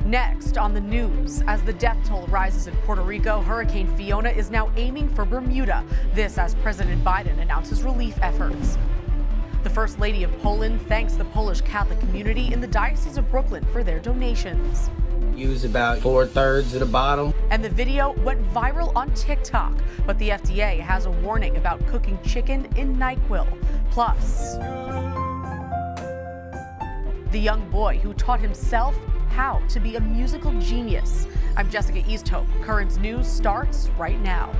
Next on the news, as the death toll rises in Puerto Rico, Hurricane Fiona is now aiming for Bermuda. This as President Biden announces relief efforts. The First Lady of Poland thanks the Polish Catholic community in the Diocese of Brooklyn for their donations. Use about 4/3 of the bottle. And the video went viral on TikTok, but the FDA has a warning about cooking chicken in NyQuil. Plus, the young boy who taught himself how to be a musical genius. I'm Jessica Easthope. Currents News starts right now.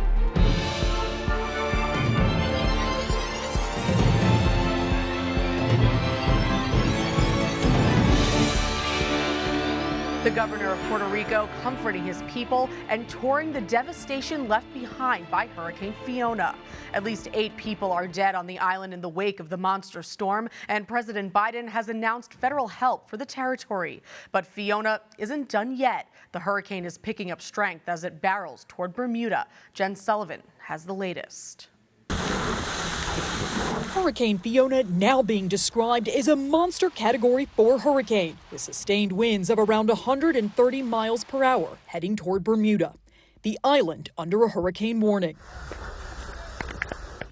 The governor of Puerto Rico comforting his people and touring the devastation left behind by Hurricane Fiona. At least 8 people are dead on the island in the wake of the monster storm, and President Biden has announced federal help for the territory. But Fiona isn't done yet. The hurricane is picking up strength as it barrels toward Bermuda. Jen Sullivan has the latest. Hurricane Fiona now being described as a monster Category 4 hurricane with sustained winds of around 130 miles per hour heading toward Bermuda, the island under a hurricane warning.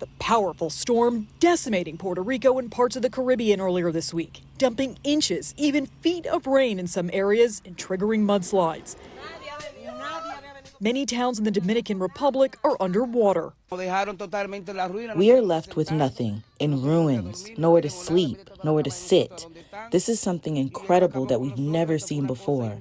The powerful storm decimating Puerto Rico and parts of the Caribbean earlier this week, dumping inches, even feet of rain in some areas and triggering mudslides. Many towns in the Dominican Republic are underwater. We are left with nothing, in ruins, nowhere to sleep, nowhere to sit. This is something incredible that we've never seen before.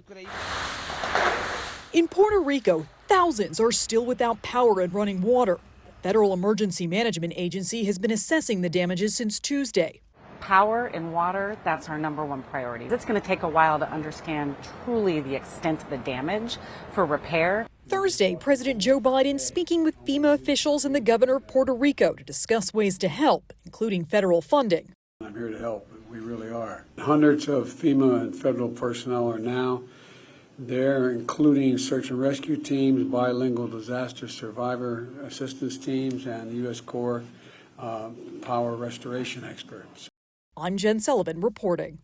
In Puerto Rico, thousands are still without power and running water. The Federal Emergency Management Agency has been assessing the damages since Tuesday. Power and water, that's our #1 priority. It's going to take a while to understand truly the extent of the damage for repair. Thursday, President Joe Biden speaking with FEMA officials and the governor of Puerto Rico to discuss ways to help, including federal funding. I'm here to help, we really are. Hundreds of FEMA and federal personnel are now there, including search and rescue teams, bilingual disaster survivor assistance teams, and U.S. Corps power restoration experts. I'm Jen Sullivan reporting.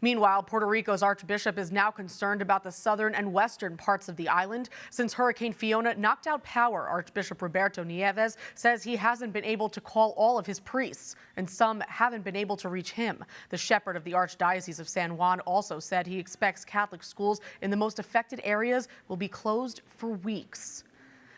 Meanwhile, Puerto Rico's archbishop is now concerned about the southern and western parts of the island. Since Hurricane Fiona knocked out power, Archbishop Roberto Nieves says he hasn't been able to call all of his priests, and some haven't been able to reach him. The shepherd of the Archdiocese of San Juan also said he expects Catholic schools in the most affected areas will be closed for weeks.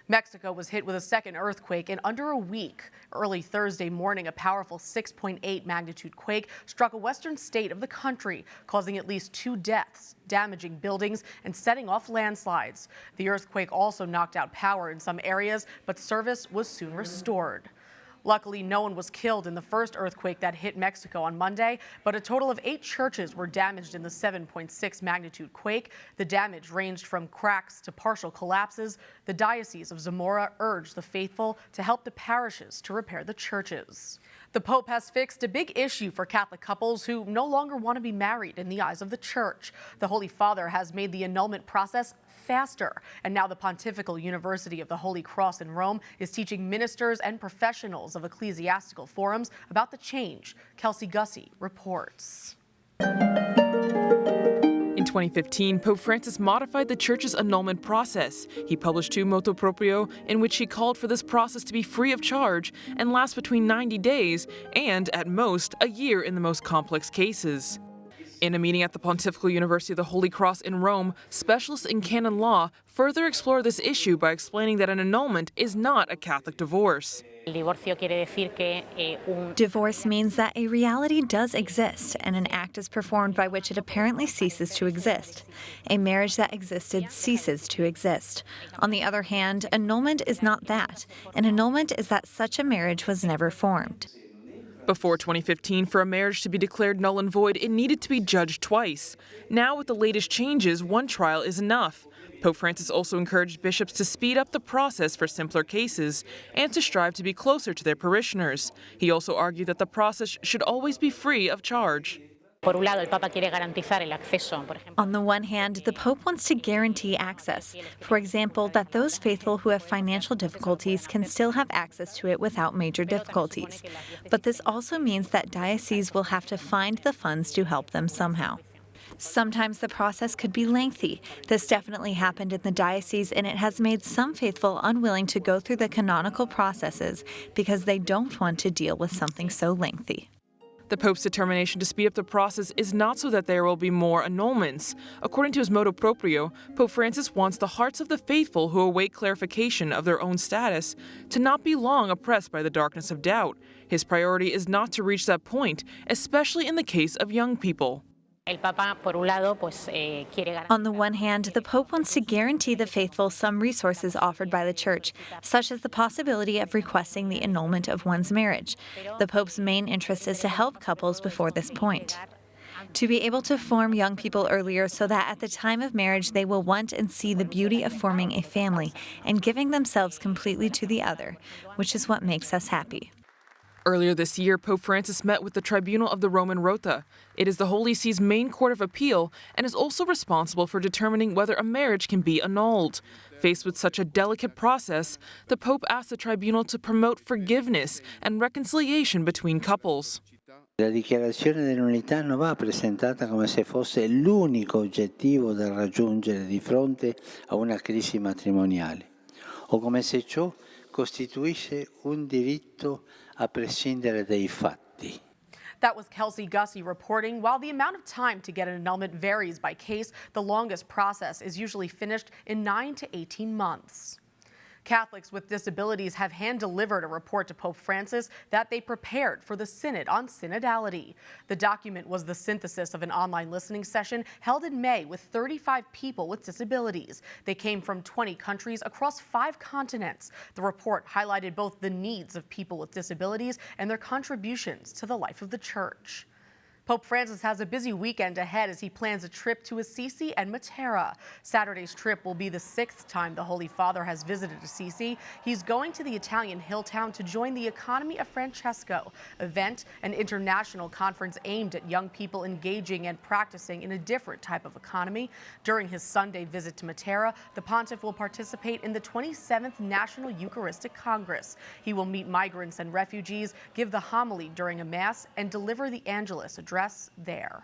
Mexico was hit with a second earthquake in under a week. Early Thursday morning, a powerful 6.8 magnitude quake struck a western state of the country, causing at least 2 deaths, damaging buildings and setting off landslides. The earthquake also knocked out power in some areas, but service was soon restored. Luckily, no one was killed in the first earthquake that hit Mexico on Monday, but a total of 8 churches were damaged in the 7.6 magnitude quake. The damage ranged from cracks to partial collapses. The Diocese of Zamora urged the faithful to help the parishes to repair the churches. The Pope has fixed a big issue for Catholic couples who no longer want to be married in the eyes of the Church. The Holy Father has made the annulment process faster, and now the Pontifical University of the Holy Cross in Rome is teaching ministers and professionals of ecclesiastical forums about the change. Kelsey Gussie reports. In 2015, Pope Francis modified the Church's annulment process. He published 2 motu proprio in which he called for this process to be free of charge and last between 90 days and, at most, a year in the most complex cases. In a meeting at the Pontifical University of the Holy Cross in Rome, specialists in canon law further explore this issue by explaining that an annulment is not a Catholic divorce. Divorce means that a reality does exist and an act is performed by which it apparently ceases to exist. A marriage that existed ceases to exist. On the other hand, annulment is not that. An annulment is that such a marriage was never formed. Before 2015, for a marriage to be declared null and void, it needed to be judged twice. Now, with the latest changes, 1 trial is enough. Pope Francis also encouraged bishops to speed up the process for simpler cases and to strive to be closer to their parishioners. He also argued that the process should always be free of charge. On the one hand, the Pope wants to guarantee access. For example, that those faithful who have financial difficulties can still have access to it without major difficulties. But this also means that dioceses will have to find the funds to help them somehow. Sometimes the process could be lengthy. This definitely happened in the diocese, and it has made some faithful unwilling to go through the canonical processes because they don't want to deal with something so lengthy. The Pope's determination to speed up the process is not so that there will be more annulments. According to his motu proprio, Pope Francis wants the hearts of the faithful who await clarification of their own status to not be long oppressed by the darkness of doubt. His priority is not to reach that point, especially in the case of young people. On the one hand, the Pope wants to guarantee the faithful some resources offered by the Church, such as the possibility of requesting the annulment of one's marriage. The Pope's main interest is to help couples before this point. To be able to form young people earlier so that at the time of marriage they will want and see the beauty of forming a family and giving themselves completely to the other, which is what makes us happy. Earlier this year, Pope Francis met with the Tribunal of the Roman Rota. It is the Holy See's main court of appeal and is also responsible for determining whether a marriage can be annulled. Faced with such a delicate process, the Pope asked the tribunal to promote forgiveness and reconciliation between couples. La dichiarazione di nullità non va presentata come se fosse l'unico obiettivo da raggiungere di fronte a una crisi matrimoniale, o come se ciò costituisce un diritto a prescindere dai fatti. That was Kelsey Gussie reporting. While the amount of time to get an annulment varies by case, the longest process is usually finished in 9 to 18 months. Catholics with disabilities have hand-delivered a report to Pope Francis that they prepared for the Synod on synodality. The document was the synthesis of an online listening session held in May with 35 people with disabilities. They came from 20 countries across 5 continents. The report highlighted both the needs of people with disabilities and their contributions to the life of the Church. Pope Francis has a busy weekend ahead as he plans a trip to Assisi and Matera. Saturday's trip will be the 6th time the Holy Father has visited Assisi. He's going to the Italian hill town to join the Economy of Francesco event, an international conference aimed at young people engaging and practicing in a different type of economy. During his Sunday visit to Matera, the pontiff will participate in the 27th National Eucharistic Congress. He will meet migrants and refugees, give the homily during a mass, and deliver the Angelus address there.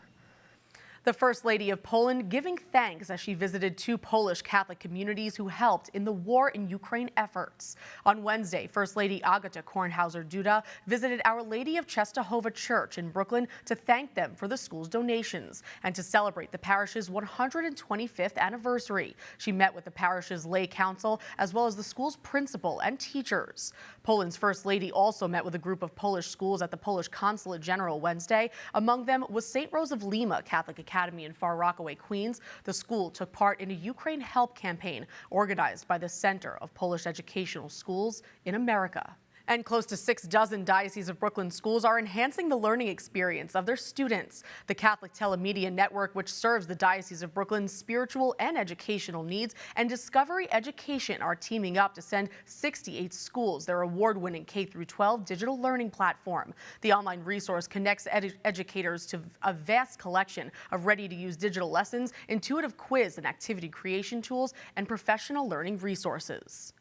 The First Lady of Poland giving thanks as she visited 2 Polish Catholic communities who helped in the war in Ukraine efforts. On Wednesday, First Lady Agata Kornhauser-Duda visited Our Lady of Czestochowa Church in Brooklyn to thank them for the school's donations and to celebrate the parish's 125th anniversary. She met with the parish's lay council as well as the school's principal and teachers. Poland's First Lady also met with a group of Polish schools at the Polish Consulate General Wednesday. Among them was St. Rose of Lima Catholic Academy in Far Rockaway, Queens. The school took part in a Ukraine Help campaign organized by the Center of Polish Educational Schools in America. And close to 6 dozen Diocese of Brooklyn schools are enhancing the learning experience of their students. The Catholic Telemedia Network, which serves the Diocese of Brooklyn's spiritual and educational needs, and Discovery Education are teaming up to send 68 schools their award-winning K-12 digital learning platform. The online resource connects educators to a vast collection of ready-to-use digital lessons, intuitive quiz and activity creation tools, and professional learning resources.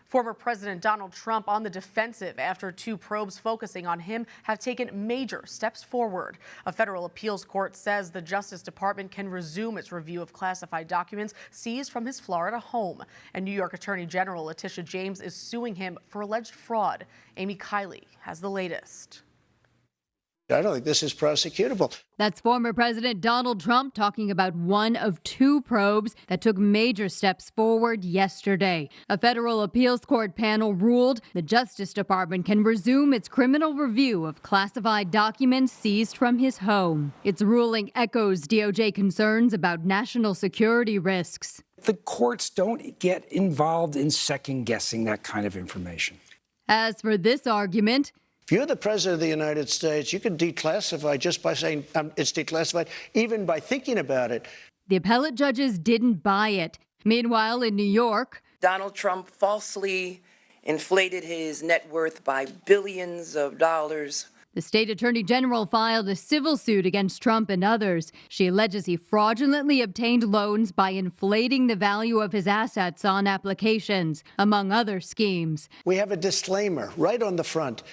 Former President Donald Trump on the defensive after 2 probes focusing on him have taken major steps forward. A federal appeals court says the Justice Department can resume its review of classified documents seized from his Florida home. And New York Attorney General Letitia James is suing him for alleged fraud. Amy Kiley has the latest. I don't think this is prosecutable. That's former President Donald Trump talking about one of 2 probes that took major steps forward yesterday. A federal appeals court panel ruled the Justice Department can resume its criminal review of classified documents seized from his home. Its ruling echoes DOJ concerns about national security risks. The courts don't get involved in second-guessing that kind of information. As for this argument, if you're the president of the United States, you can declassify just by saying it's declassified, even by thinking about it. The appellate judges didn't buy it. Meanwhile, in New York, Donald Trump falsely inflated his net worth by billions of dollars. The state attorney general filed a civil suit against Trump and others. She alleges he fraudulently obtained loans by inflating the value of his assets on applications, among other schemes. We have a disclaimer right on the front.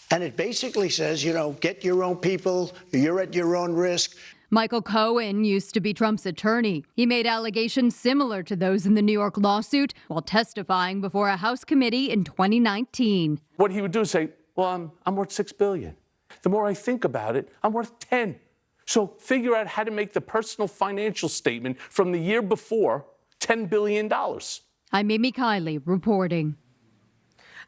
And it basically says, get your own people, you're at your own risk. Michael Cohen used to be Trump's attorney. He made allegations similar to those in the New York lawsuit while testifying before a House committee in 2019. What he would do is say, well, I'm worth $6 billion. The more I think about it, I'm worth 10. So figure out how to make the personal financial statement from the year before $10 billion. I'm Amy Kiley reporting.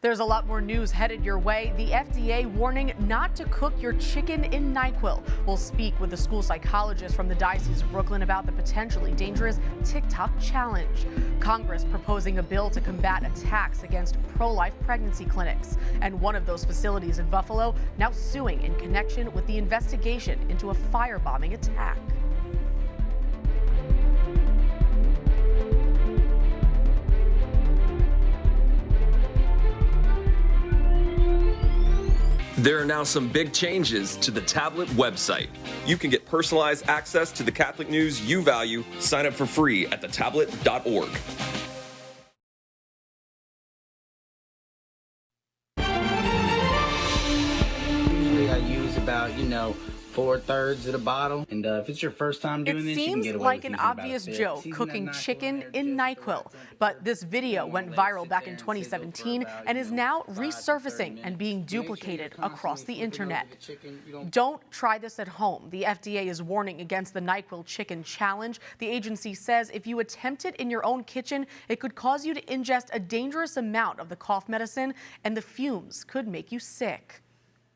There's a lot more news headed your way. The FDA warning not to cook your chicken in NyQuil. We'll speak with the school psychologist from the Diocese of Brooklyn about the potentially dangerous TikTok challenge. Congress proposing a bill to combat attacks against pro-life pregnancy clinics. And one of those facilities in Buffalo now suing in connection with the investigation into a firebombing attack. There are now some big changes to the tablet website. You can get personalized access to the Catholic news you value. Sign up for free at thetablet.org. Usually I use about, 4/3 of the bottle. And if it's your first time doing this, you can It get seems away like with an using about obvious a fifth. joke, Season cooking that NyQuil chicken there, in NyQuil. But this video went viral back in 2017 and is now resurfacing and being duplicated across the internet. Don't try this at home. The FDA is warning against the NyQuil chicken challenge. The agency says if you attempt it in your own kitchen, it could cause you to ingest a dangerous amount of the cough medicine, and the fumes could make you sick.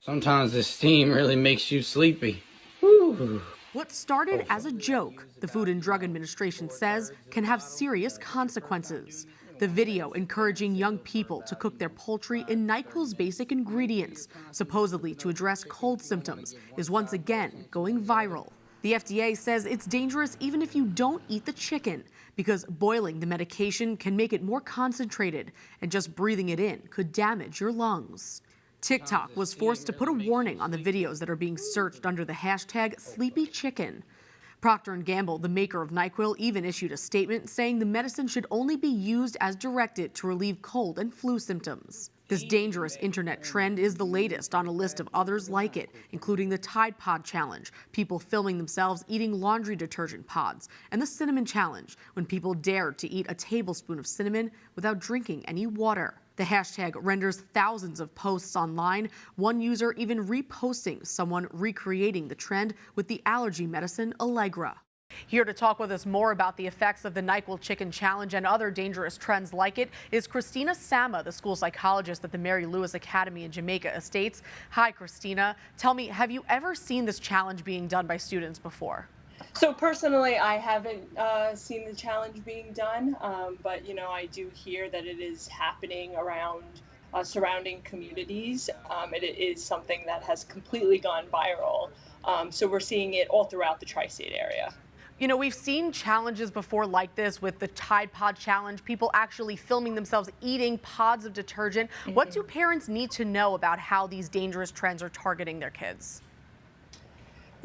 Sometimes the steam really makes you sleepy. Whew. What started as a joke, the Food and Drug Administration says, can have serious consequences. The video encouraging young people to cook their poultry in NyQuil's basic ingredients, supposedly to address cold symptoms, is once again going viral. The FDA says it's dangerous even if you don't eat the chicken, because boiling the medication can make it more concentrated, and just breathing it in could damage your lungs. TikTok was forced to put a warning on the videos that are being searched under the hashtag #SleepyChicken. Procter & Gamble, the maker of NyQuil, even issued a statement saying the medicine should only be used as directed to relieve cold and flu symptoms. This dangerous internet trend is the latest on a list of others like it, including the Tide Pod Challenge, people filming themselves eating laundry detergent pods, and the Cinnamon Challenge, when people dared to eat a tablespoon of cinnamon without drinking any water. The hashtag renders thousands of posts online, one user even reposting someone recreating the trend with the allergy medicine Allegra. Here to talk with us more about the effects of the NyQuil Chicken Challenge and other dangerous trends like it is Christina Sama, the school psychologist at the Mary Lewis Academy in Jamaica Estates. Hi, Christina. Tell me, have you ever seen this challenge being done by students before? So personally, I haven't seen the challenge being done, but I do hear that it is happening around surrounding communities, and it is something that has completely gone viral. So we're seeing it all throughout the tri-state area. We've seen challenges before like this with the Tide Pod Challenge, people actually filming themselves eating pods of detergent. What do parents need to know about how these dangerous trends are targeting their kids?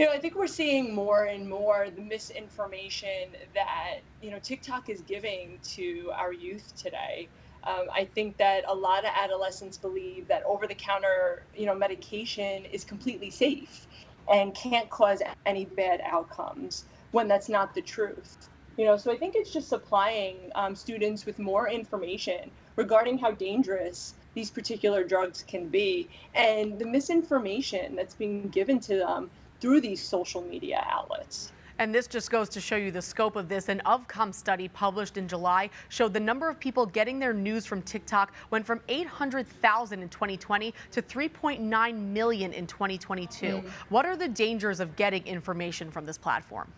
I think we're seeing more and more the misinformation that, TikTok is giving to our youth today. I think that a lot of adolescents believe that over-the-counter, medication is completely safe and can't cause any bad outcomes, when that's not the truth. So I think it's just supplying students with more information regarding how dangerous these particular drugs can be, and the misinformation that's being given to them through these social media outlets. And this just goes to show you the scope of this. An Ovcom study published in July showed the number of people getting their news from TikTok went from 800,000 in 2020 to 3.9 million in 2022. What are the dangers of getting information from this platform?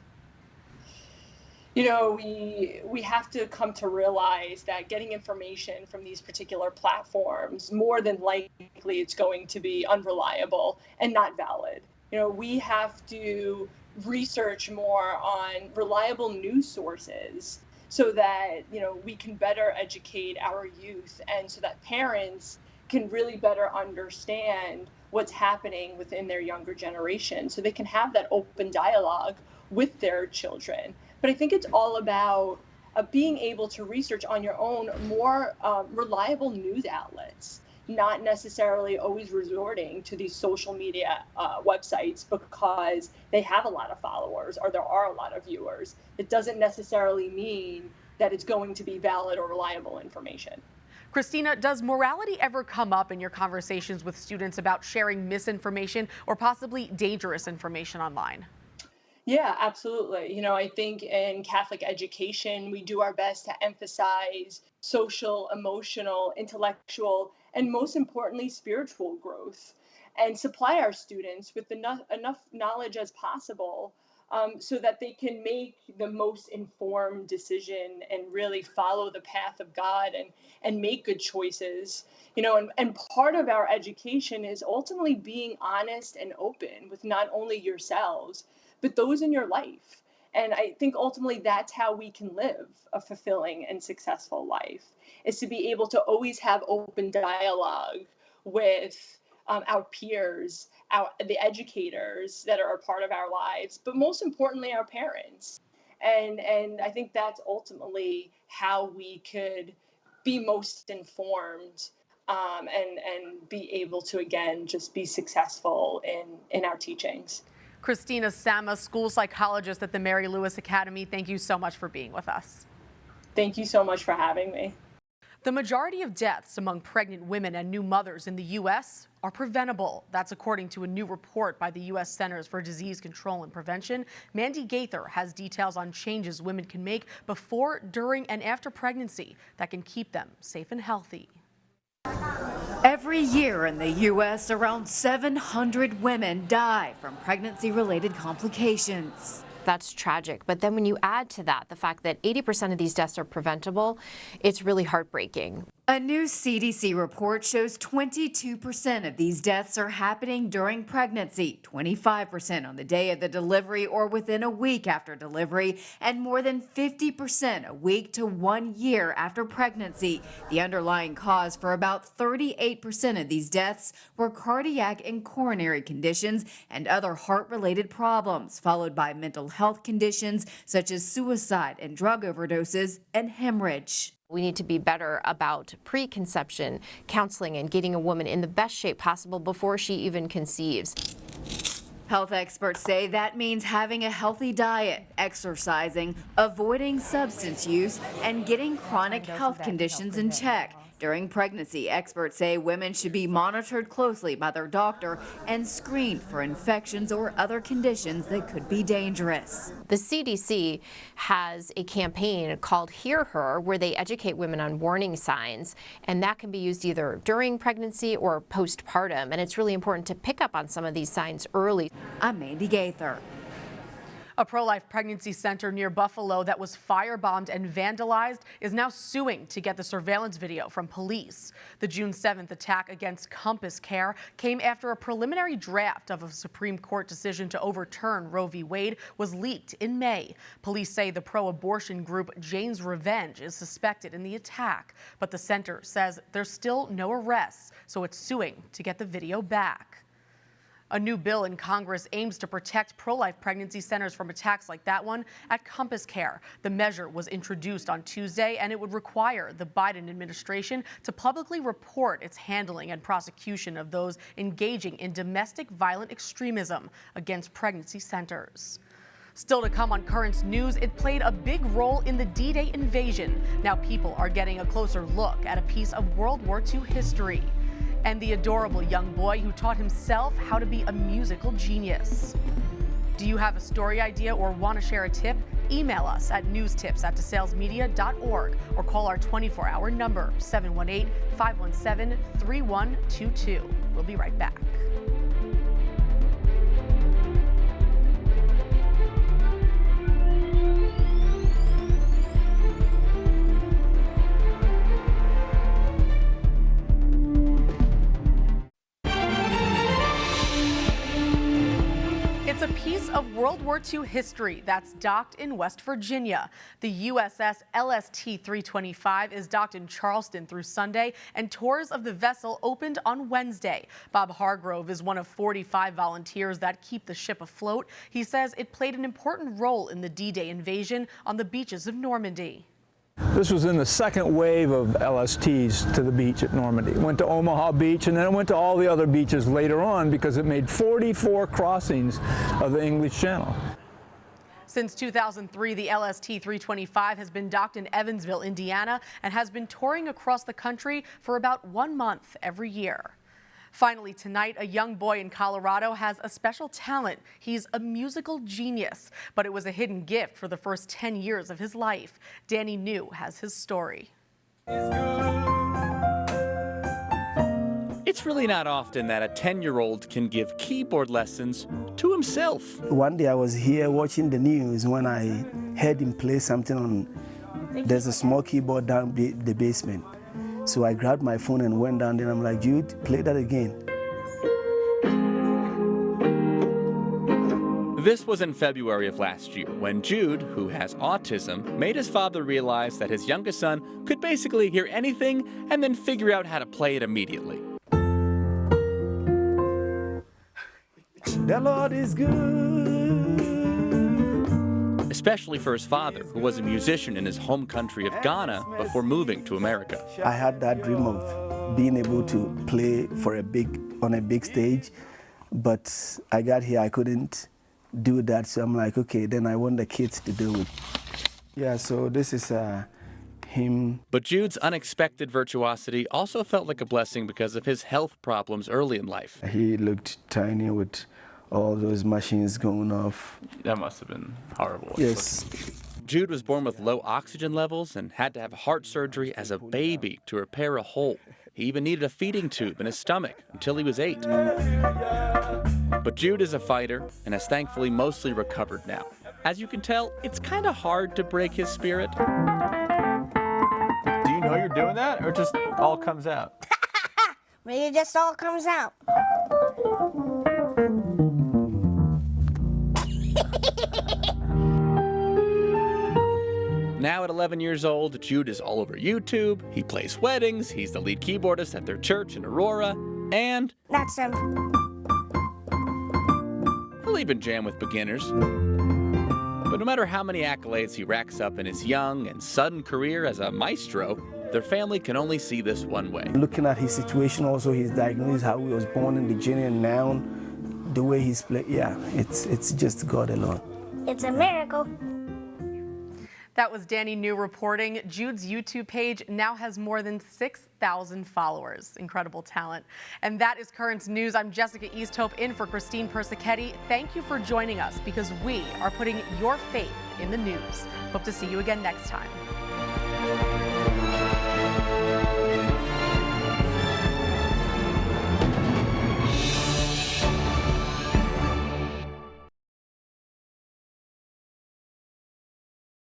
We have to come to realize that getting information from these particular platforms, more than likely it's going to be unreliable and not valid. We have to research more on reliable news sources so that, we can better educate our youth, and so that parents can really better understand what's happening within their younger generation, so they can have that open dialogue with their children. But I think it's all about being able to research on your own more reliable news outlets. not necessarily always resorting to these social media websites because they have a lot of followers or there are a lot of viewers. It doesn't necessarily mean that it's going to be valid or reliable information. Christina, does morality ever come up in your conversations with students about sharing misinformation or possibly dangerous information online? Yeah, absolutely. You know, I think in Catholic education, we do our best to emphasize social, emotional, intellectual, and most importantly, spiritual growth, and supply our students with enough knowledge as possible so that they can make the most informed decision and really follow the path of God and make good choices. You know, and part of our education is ultimately being honest and open with not only yourselves, but those in your life. And I think ultimately that's how we can live a fulfilling and successful life, is to be able to always have open dialogue with our peers, the educators that are a part of our lives, but most importantly, our parents. And I think that's ultimately how we could be most informed and be able to, again, just be successful in our teachings. Christina Sama, school psychologist at the Mary Lewis Academy, thank you so much for being with us. Thank you so much for having me. The majority of deaths among pregnant women and new mothers in the U.S. are preventable. That's according to a new report by the U.S. Centers for Disease Control and Prevention. Mandy Gaither has details on changes women can make before, during, and after pregnancy that can keep them safe and healthy. Every year in the U.S., around 700 women die from pregnancy-related complications. That's tragic. But then when you add to that the fact that 80% of these deaths are preventable, it's really heartbreaking. A new CDC report shows 22% of these deaths are happening during pregnancy, 25% on the day of the delivery or within a week after delivery, and more than 50% a week to 1 year after pregnancy. The underlying cause for about 38% of these deaths were cardiac and coronary conditions and other heart-related problems, followed by mental health conditions such as suicide and drug overdoses and hemorrhage. We need to be better about preconception counseling and getting a woman in the best shape possible before she even conceives. Health experts say that means having a healthy diet, exercising, avoiding substance use, and getting chronic health conditions in check. During pregnancy, experts say women should be monitored closely by their doctor and screened for infections or other conditions that could be dangerous. The CDC has a campaign called Hear Her, where they educate women on warning signs, and that can be used either during pregnancy or postpartum, and it's really important to pick up on some of these signs early. I'm Mandy Gaither. A pro-life pregnancy center near Buffalo that was firebombed and vandalized is now suing to get the surveillance video from police. The June 7th attack against Compass Care came after a preliminary draft of a Supreme Court decision to overturn Roe v. Wade was leaked in May. Police say the pro-abortion group Jane's Revenge is suspected in the attack, but the center says there's still no arrests, so it's suing to get the video back. A new bill in Congress aims to protect pro-life pregnancy centers from attacks like that one at Compass Care. The measure was introduced on Tuesday, and it would require the Biden administration to publicly report its handling and prosecution of those engaging in domestic violent extremism against pregnancy centers. Still to come on Currents News, it played a big role in the D-Day invasion. Now people are getting a closer look at a piece of World War II history. And the adorable young boy who taught himself how to be a musical genius. Do you have a story idea or want to share a tip? Email us at newstips@desalesmedia.org or call our 24-hour number, 718-517-3122. We'll be right back. It's a piece of World War II history that's docked in West Virginia. The USS LT 325 is docked in Charleston through Sunday, and tours of the vessel opened on Wednesday. Bob Hargrove is one of 45 volunteers that keep the ship afloat. He says it played an important role in the D-Day invasion on the beaches of Normandy. This was in the second wave of LSTs to the beach at Normandy. It went to Omaha Beach, and then it went to all the other beaches later on because it made 44 crossings of the English Channel. Since 2003, the LST-325 has been docked in Evansville, Indiana, and has been touring across the country for about 1 month every year. Finally, tonight, a young boy in Colorado has a special talent. He's a musical genius, but it was a hidden gift for the first 10 years of his life. Danny New has his story. It's really not often that a 10-year-old can give keyboard lessons to himself. One day I was here watching the news when I heard him play something on, there's a small keyboard down the basement. So I grabbed my phone and went down there and I'm like, Jude, play that again. This was in February of last year when Jude, who has autism, made his father realize that his youngest son could basically hear anything and then figure out how to play it immediately. The Lord is good. Especially for his father, who was a musician in his home country of Ghana before moving to America. I had that dream of being able to play for on a big stage, but I got here, I couldn't do that, so I'm like, okay, then I want the kids to do it. Yeah, so this is him. But Jude's unexpected virtuosity also felt like a blessing because of his health problems early in life. He looked tiny with all those machines going off. That must have been horrible. Yes. Jude was born with low oxygen levels and had to have heart surgery as a baby to repair a hole. He even needed a feeding tube in his stomach until he was 8. But Jude is a fighter and has thankfully mostly recovered now. As you can tell, it's kind of hard to break his spirit. Do you know you're doing that, or just all comes out? Maybe it just all comes out. Now at 11 years old, Jude is all over YouTube, he plays weddings, he's the lead keyboardist at their church in Aurora, and That's him. he'll even jam with beginners. But no matter how many accolades he racks up in his young and sudden career as a maestro, their family can only see this one way. Looking at his situation, also his diagnosis, how he was born in the journey, and now the way he's played, yeah, it's just God alone. It's a miracle. That was Danny New reporting. Jude's YouTube page now has more than 6,000 followers. Incredible talent. And that is Currents News. I'm Jessica Easthope in for Christine Persichetti. Thank you for joining us because we are putting your faith in the news. Hope to see you again next time.